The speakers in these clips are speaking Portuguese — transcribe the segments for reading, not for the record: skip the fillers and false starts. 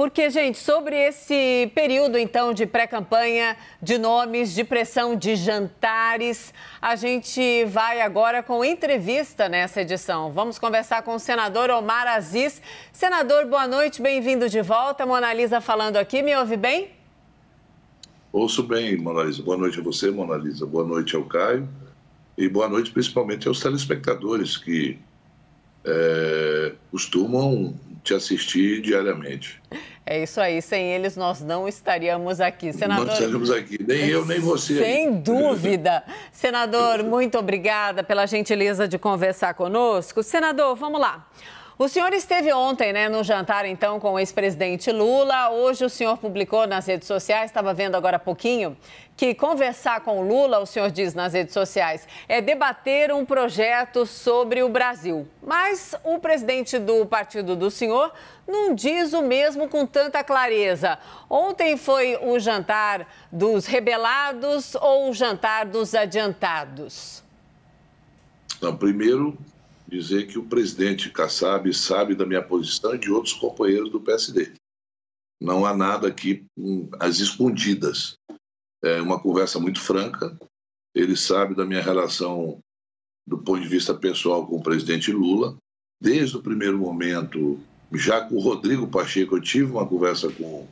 Porque, gente, sobre esse período, então, de pré-campanha, de nomes, de pressão, de jantares, a gente vai agora com entrevista nessa edição. Vamos conversar com o senador Omar Aziz. Senador, boa noite, bem-vindo de volta. Mona Lisa falando aqui, me ouve bem? Ouço bem, Mona Lisa. Boa noite a você, Mona Lisa. Boa noite ao Caio. E boa noite principalmente aos telespectadores que costumam te assistir diariamente. É isso aí, sem eles nós não estaríamos aqui. Senador, não estaríamos aqui, nem eu, nem você. Sem dúvida. Senador, muito obrigada pela gentileza de conversar conosco. Senador, vamos lá. O senhor esteve ontem, no jantar, então, com o ex-presidente Lula. Hoje o senhor publicou nas redes sociais, estava vendo agora há pouquinho, que conversar com o Lula, o senhor diz nas redes sociais, é debater um projeto sobre o Brasil. Mas o presidente do partido do senhor não diz o mesmo com tanta clareza. Ontem foi o jantar dos rebelados ou o jantar dos adiantados? Não, primeiro, dizer que o presidente Kassab sabe da minha posição e de outros companheiros do PSD. Não há nada aqui às escondidas. É uma conversa muito franca. Ele sabe da minha relação do ponto de vista pessoal com o presidente Lula. Desde o primeiro momento, já com o Rodrigo Pacheco, eu tive uma conversa com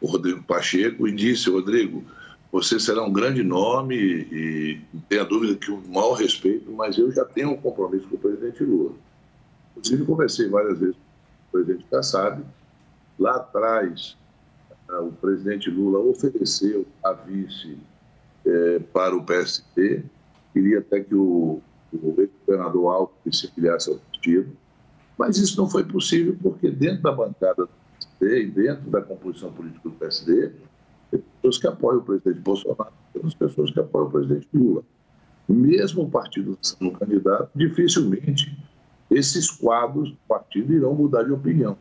o Rodrigo Pacheco e disse: Rodrigo, você será um grande nome e não tenha dúvida que o maior respeito, mas eu já tenho um compromisso com o presidente Lula. Inclusive, conversei várias vezes com o presidente Kassab. Lá atrás, o presidente Lula ofereceu a vice para o PSD. Queria até que o ex-governador Alckmin se filiasse ao partido. Mas isso não foi possível porque dentro da bancada do PSD e dentro da composição política do PSD, tem pessoas que apoiam o presidente Bolsonaro, tem pessoas que apoiam o presidente Lula. Mesmo o partido sendo candidato, dificilmente esses quadros do partido irão mudar de opinião.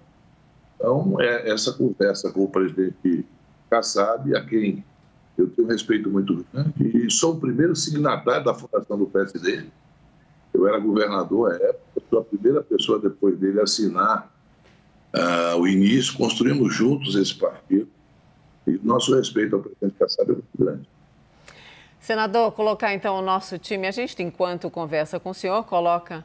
Então, essa conversa com o presidente Kassab, a quem eu tenho um respeito muito grande, e sou o primeiro signatário da fundação do PSD. Eu era governador à época, sou a primeira pessoa depois dele a assinar o início, construímos juntos esse partido. E o nosso respeito ao presidente Kassab é muito grande. Senador, colocar então o nosso time, a gente, enquanto conversa com o senhor, coloca,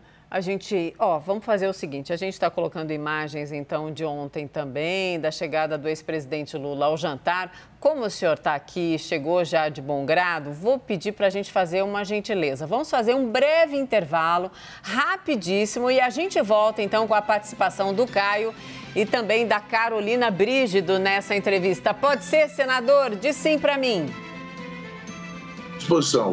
vamos fazer o seguinte, a gente está colocando imagens então de ontem também, da chegada do ex-presidente Lula ao jantar. Como o senhor está aqui, chegou já de bom grado, vou pedir para a gente fazer uma gentileza. Vamos fazer um breve intervalo, rapidíssimo, e a gente volta então com a participação do Caio e também da Carolina Brígido nessa entrevista. Pode ser, senador? Diz sim para mim. Disposição,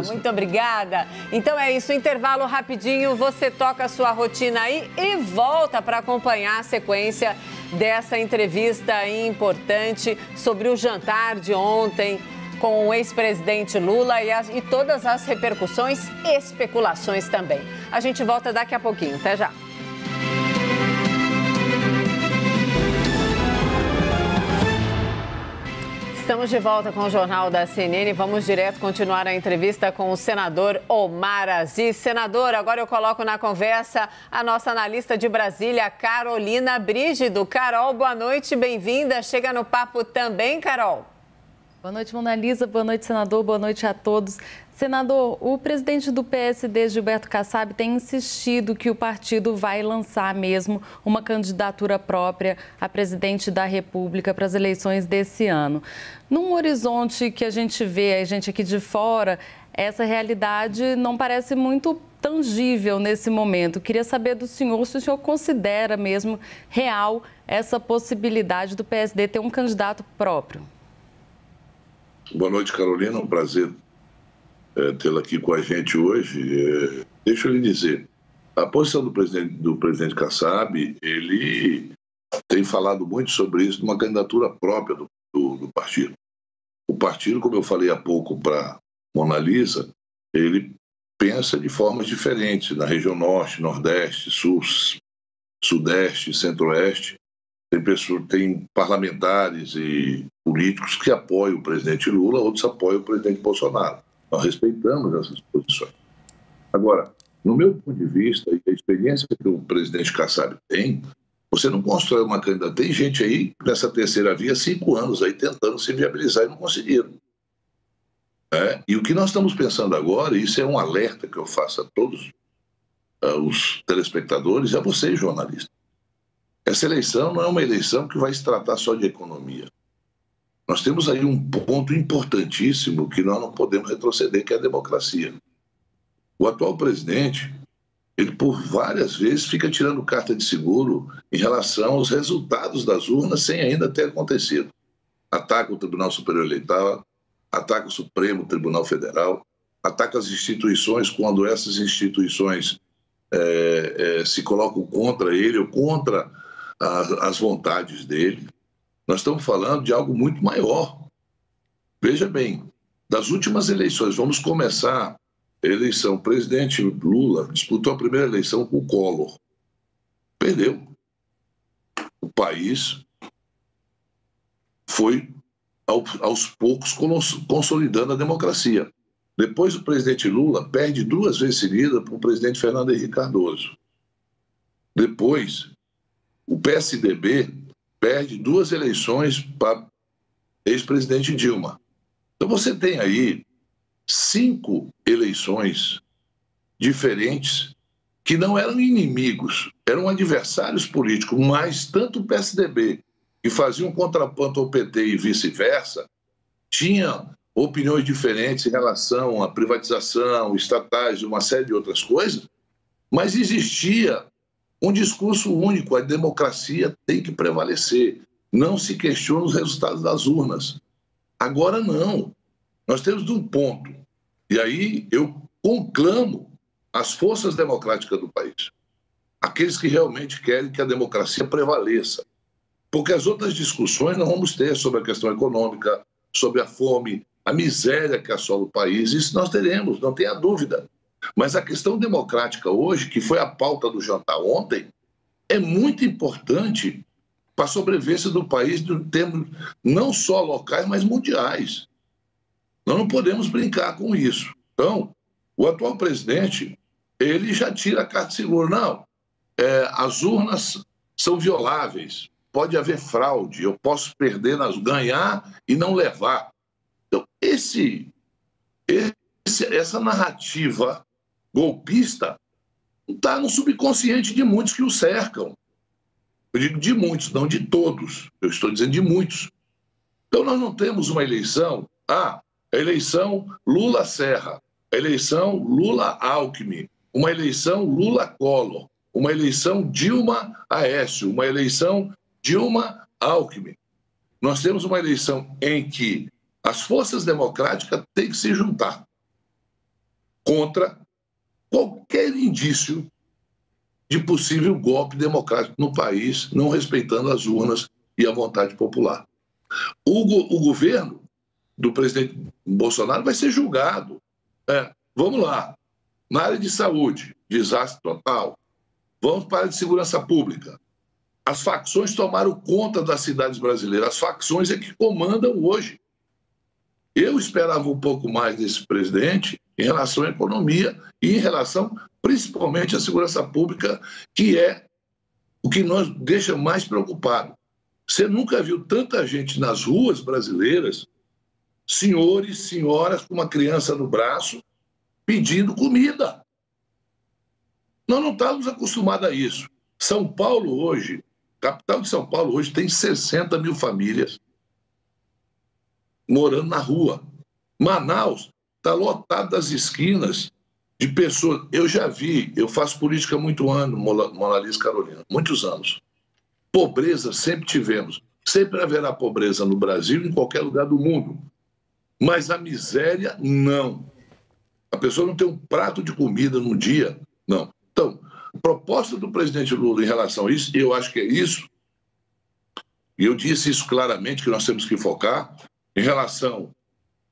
muito obrigada. Então é isso, intervalo rapidinho, você toca a sua rotina aí e volta para acompanhar a sequência dessa entrevista importante sobre o jantar de ontem com o ex-presidente Lula e todas as repercussões e especulações também. A gente volta daqui a pouquinho, até já. Estamos de volta com o Jornal da CNN. Vamos direto continuar a entrevista com o senador Omar Aziz. Senador, agora eu coloco na conversa a nossa analista de Brasília, Carolina Brígido. Carol, boa noite, bem-vinda. Chega no papo também, Carol. Boa noite, Mona Lisa. Boa noite, senador. Boa noite a todos. Senador, o presidente do PSD, Gilberto Kassab, tem insistido que o partido vai lançar mesmo uma candidatura própria a presidente da República para as eleições desse ano. Num horizonte que a gente vê, a gente aqui de fora, essa realidade não parece muito tangível nesse momento. Queria saber do senhor se o senhor considera mesmo real essa possibilidade do PSD ter um candidato próprio. Boa noite, Carolina. Um prazer tê-la aqui com a gente hoje. Deixa eu lhe dizer, a posição do presidente Kassab, ele tem falado muito sobre isso, de uma candidatura própria do partido. O partido, como eu falei há pouco para Mona Lisa, ele pensa de formas diferentes na região norte, nordeste, sul, sudeste, centro-oeste. Tem parlamentares e políticos que apoiam o presidente Lula, outros apoiam o presidente Bolsonaro. Nós respeitamos essas posições. Agora, no meu ponto de vista, e a experiência que o presidente Kassab tem, Você não constrói uma candidatura. Tem gente aí nessa terceira via há 5 anos aí tentando se viabilizar e não conseguiram. E o que nós estamos pensando agora, e isso é um alerta que eu faço a todos os telespectadores e a vocês, jornalistas. Essa eleição não é uma eleição que vai se tratar só de economia. Nós temos aí um ponto importantíssimo que nós não podemos retroceder, que é a democracia. O atual presidente, ele por várias vezes fica tirando carta de seguro em relação aos resultados das urnas sem ainda ter acontecido. Ataca o Tribunal Superior Eleitoral, ataca o Supremo Tribunal Federal, ataca as instituições quando essas instituições se colocam contra ele ou contra as vontades dele. Nós estamos falando de algo muito maior. Veja bem, das últimas eleições, vamos começar a eleição. O presidente Lula disputou a primeira eleição com o Collor. Perdeu. O país foi, aos poucos, consolidando a democracia. Depois, o presidente Lula perde 2 vezes seguidas para o presidente Fernando Henrique Cardoso. Depois, o PSDB perde 2 eleições para ex-presidente Dilma. Então você tem aí 5 eleições diferentes que não eram inimigos, eram adversários políticos, mas tanto o PSDB, que fazia um contraponto ao PT e vice-versa, tinha opiniões diferentes em relação à privatização, estatais e uma série de outras coisas, mas existia um discurso único: a democracia tem que prevalecer. Não se questiona os resultados das urnas. Agora não. Nós temos um ponto. E aí eu conclamo as forças democráticas do país. Aqueles que realmente querem que a democracia prevaleça. Porque as outras discussões nós vamos ter sobre a questão econômica, sobre a fome, a miséria que assola o país. Isso nós teremos, não tenha dúvida. Mas a questão democrática hoje, que foi a pauta do jantar ontem, é muito importante para a sobrevivência do país em termos não só locais, mas mundiais. Nós não podemos brincar com isso. Então, o atual presidente, ele já tira a carta de seguro. Não, as urnas são violáveis, pode haver fraude, eu posso perder, ganhar e não levar. Então, essa narrativa golpista está no subconsciente de muitos que o cercam. Eu digo de muitos, não de todos. Eu estou dizendo de muitos. Então nós não temos uma eleição, a eleição Lula-Serra, a eleição Lula-Alckmin, uma eleição Lula-Collor, uma eleição Dilma-Aécio, uma eleição Dilma-Alckmin. Nós temos uma eleição em que as forças democráticas têm que se juntar contra qualquer indício de possível golpe democrático no país, não respeitando as urnas e a vontade popular. O governo do presidente Bolsonaro vai ser julgado. Vamos lá. Na área de saúde, desastre total. Vamos para a área de segurança pública. As facções tomaram conta das cidades brasileiras. As facções é que comandam hoje. Eu esperava um pouco mais desse presidente em relação à economia e em relação, principalmente, à segurança pública, que é o que nos deixa mais preocupados. Você nunca viu tanta gente nas ruas brasileiras, senhores, senhoras com uma criança no braço, pedindo comida. Nós não estávamos acostumados a isso. São Paulo hoje, capital de São Paulo hoje, tem 60 mil famílias morando na rua. Manaus está lotado das esquinas de pessoas. Eu já vi, eu faço política há muito ano, Mona Lisa Carolina, muitos anos. Pobreza sempre tivemos. Sempre haverá pobreza no Brasil e em qualquer lugar do mundo. Mas a miséria, não. A pessoa não tem um prato de comida no dia, não. Então, a proposta do presidente Lula em relação a isso, eu acho que é isso, e eu disse isso claramente, que nós temos que focar em relação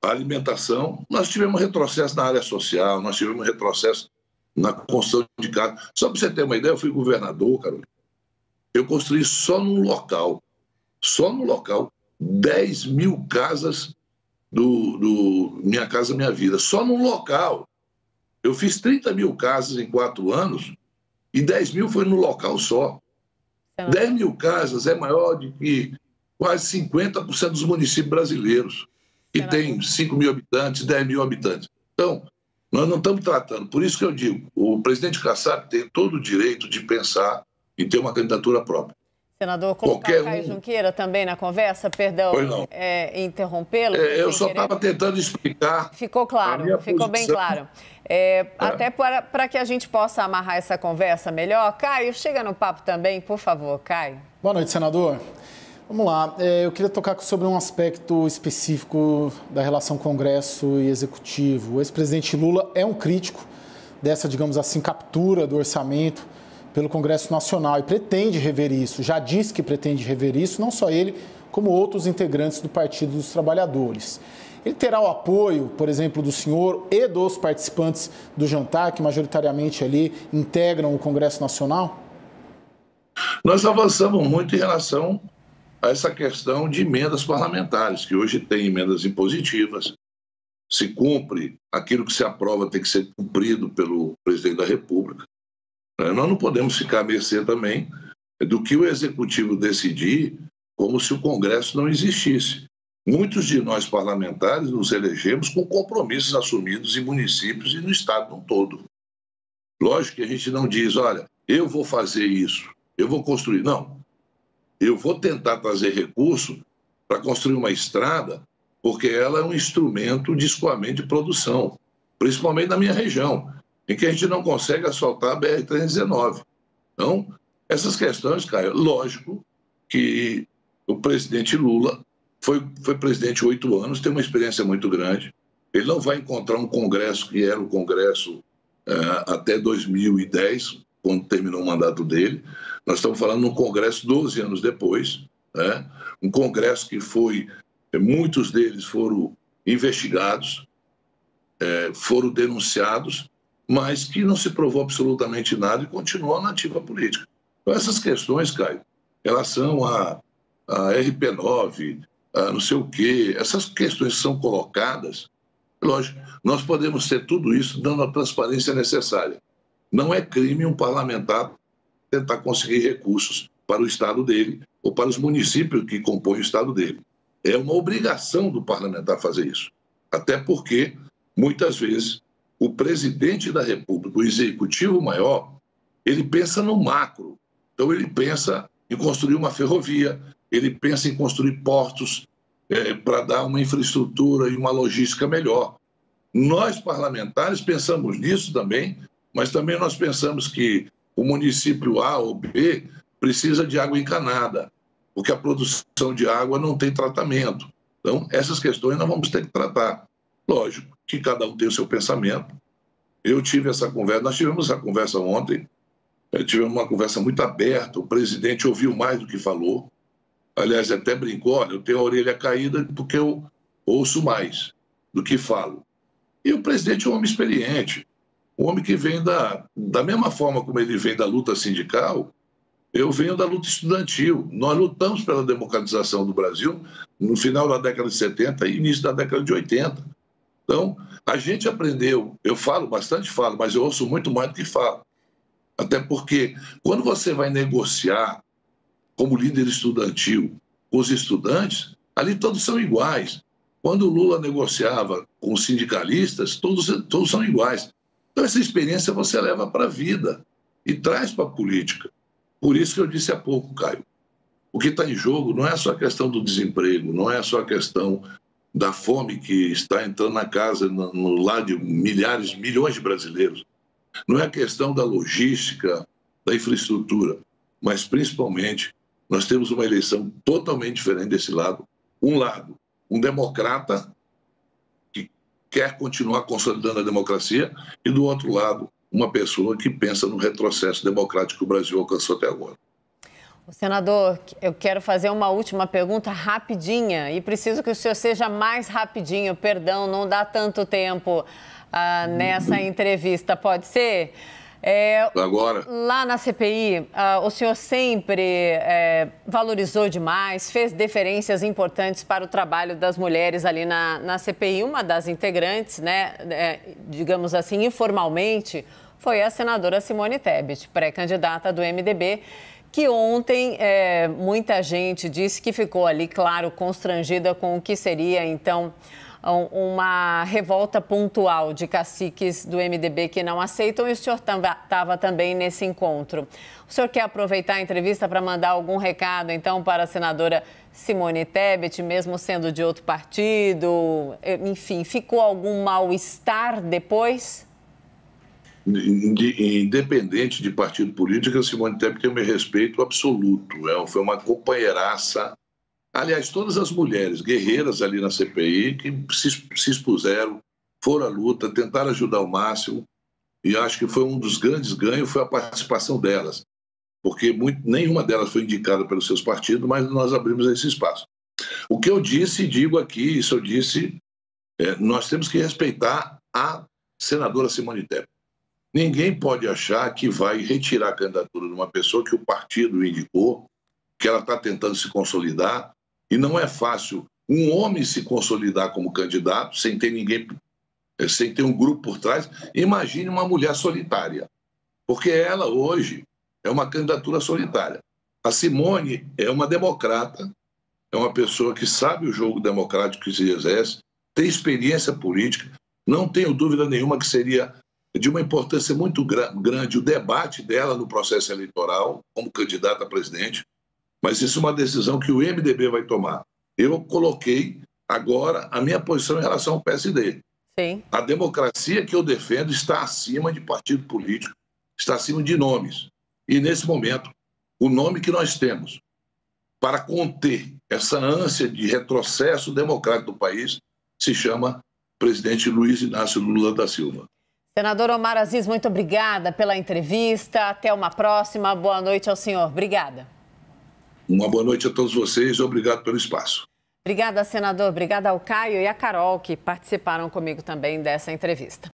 à alimentação. Nós tivemos retrocesso na área social, nós tivemos retrocesso na construção de casa. Só para você ter uma ideia, eu fui governador, Carolina. Eu construí só no local, 10 mil casas do Minha Casa Minha Vida. Só num local. Eu fiz 30 mil casas em 4 anos e 10 mil foi no local só. 10 mil casas é maior do que quase 50% dos municípios brasileiros, que tem 5 mil habitantes, 10 mil habitantes. Então, nós não estamos tratando. Por isso que eu digo, o presidente Kassab tem todo o direito de pensar em ter uma candidatura própria. Senador, colocar o Caio Junqueira também na conversa, perdão, interrompê-lo. Eu só estava tentando explicar. Ficou claro, ficou bem claro. Até para que a gente possa amarrar essa conversa melhor. Caio, chega no papo também, por favor, Caio. Boa noite, senador. Vamos lá, eu queria tocar sobre um aspecto específico da relação Congresso e Executivo. O ex-presidente Lula é um crítico dessa, digamos assim, captura do orçamento pelo Congresso Nacional e pretende rever isso, já disse que pretende rever isso, não só ele, como outros integrantes do Partido dos Trabalhadores. Ele terá o apoio, por exemplo, do senhor e dos participantes do jantar, que majoritariamente ali integram o Congresso Nacional? Nós avançamos muito em relação a essa questão de emendas parlamentares, que hoje tem emendas impositivas. Se cumpre, aquilo que se aprova tem que ser cumprido pelo presidente da República. Nós não podemos ficar à mercê também do que o Executivo decidir, como se o Congresso não existisse. Muitos de nós parlamentares nos elegemos com compromissos assumidos em municípios e no Estado como um todo. Lógico que a gente não diz, olha, eu vou fazer isso, eu vou construir. Não. Eu vou tentar trazer recurso para construir uma estrada, porque ela é um instrumento de escoamento de produção, principalmente na minha região, em que a gente não consegue asfaltar a BR-319. Então, essas questões, Caio, lógico que o presidente Lula foi presidente 8 anos, tem uma experiência muito grande. Ele não vai encontrar um Congresso que era o Congresso até 2010, quando terminou o mandato dele. Nós estamos falando de um Congresso 12 anos depois, né? Um Congresso que muitos deles foram investigados, foram denunciados, mas que não se provou absolutamente nada e continuou na ativa política. Então, essas questões, Caio, em relação a RP9, a não sei o quê, essas questões que são colocadas, lógico, nós podemos ter tudo isso dando a transparência necessária. Não é crime um parlamentar tentar conseguir recursos para o Estado dele ou para os municípios que compõem o Estado dele. É uma obrigação do parlamentar fazer isso. Até porque, muitas vezes, o presidente da República, o executivo maior, ele pensa no macro. Então, ele pensa em construir uma ferrovia, ele pensa em construir portos para dar uma infraestrutura e uma logística melhor. Nós, parlamentares, pensamos nisso também, mas também nós pensamos que o município A ou B precisa de água encanada, porque a produção de água não tem tratamento. Então, essas questões nós vamos ter que tratar. Lógico que cada um tem o seu pensamento. Eu tive essa conversa, nós tivemos essa conversa ontem, tivemos uma conversa muito aberta, o presidente ouviu mais do que falou. Aliás, até brincou, olha, eu tenho a orelha caída porque eu ouço mais do que falo. E o presidente é um homem experiente, um homem que vem da mesma forma como ele vem da luta sindical, eu venho da luta estudantil. Nós lutamos pela democratização do Brasil no final da década de 70 e início da década de 80. Então, a gente aprendeu, eu falo bastante, mas eu ouço muito mais do que falo. Até porque, quando você vai negociar como líder estudantil com os estudantes, ali todos são iguais. Quando o Lula negociava com os sindicalistas, todos são iguais. Então, essa experiência você leva para a vida e traz para a política. Por isso que eu disse há pouco, Caio, o que está em jogo não é só a questão do desemprego, não é só a questão da fome que está entrando na casa, no lar de milhões de brasileiros. Não é a questão da logística, da infraestrutura, mas principalmente nós temos uma eleição totalmente diferente desse lado. Um democrata que quer continuar consolidando a democracia e do outro lado, uma pessoa que pensa no retrocesso democrático que o Brasil alcançou até agora. Senador, eu quero fazer uma última pergunta rapidinha e preciso que o senhor seja mais rapidinho, perdão, não dá tanto tempo nessa entrevista, pode ser? Agora. Lá na CPI, o senhor sempre valorizou demais, fez deferências importantes para o trabalho das mulheres ali na CPI. Uma das integrantes, né, digamos assim, informalmente, foi a senadora Simone Tebet, pré-candidata do MDB, que ontem muita gente disse que ficou ali, claro, constrangida com o que seria, então, uma revolta pontual de caciques do MDB que não aceitam, e o senhor estava também nesse encontro. O senhor quer aproveitar a entrevista para mandar algum recado, então, para a senadora Simone Tebet, mesmo sendo de outro partido? Enfim, ficou algum mal-estar depois? Independente de partido político, a Simone Tebet tem o meu respeito absoluto. Foi uma companheiraça. Aliás, todas as mulheres guerreiras ali na CPI que se expuseram, foram à luta, tentaram ajudar ao máximo, e acho que foi um dos grandes ganhos foi a participação delas, porque nenhuma delas foi indicada pelos seus partidos, mas nós abrimos esse espaço. O que eu disse, e digo aqui, isso eu disse, nós temos que respeitar a senadora Simone Tebet. Ninguém pode achar que vai retirar a candidatura de uma pessoa que o partido indicou, que ela está tentando se consolidar. E não é fácil um homem se consolidar como candidato sem ter ninguém, sem ter um grupo por trás. Imagine uma mulher solitária, porque ela hoje é uma candidatura solitária. A Simone é uma democrata, é uma pessoa que sabe o jogo democrático que se exerce, tem experiência política, não tenho dúvida nenhuma que seria de uma importância muito grande o debate dela no processo eleitoral como candidata a presidente. Mas isso é uma decisão que o MDB vai tomar. Eu coloquei agora a minha posição em relação ao PSD. Sim. A democracia que eu defendo está acima de partido político, está acima de nomes. E, nesse momento, o nome que nós temos para conter essa ânsia de retrocesso democrático do país se chama presidente Luiz Inácio Lula da Silva. Senador Omar Aziz, muito obrigada pela entrevista. Até uma próxima. Boa noite ao senhor. Obrigada. Uma boa noite a todos vocês e obrigado pelo espaço. Obrigada, senador. Obrigada ao Caio e à Carol, que participaram comigo também dessa entrevista.